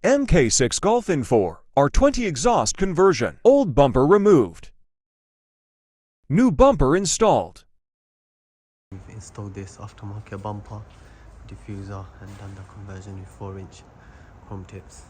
mk6 Golf in 4, R20 exhaust conversion, old bumper removed, new bumper installed. We've installed this aftermarket bumper, diffuser, and done the conversion with 4-inch chrome tips.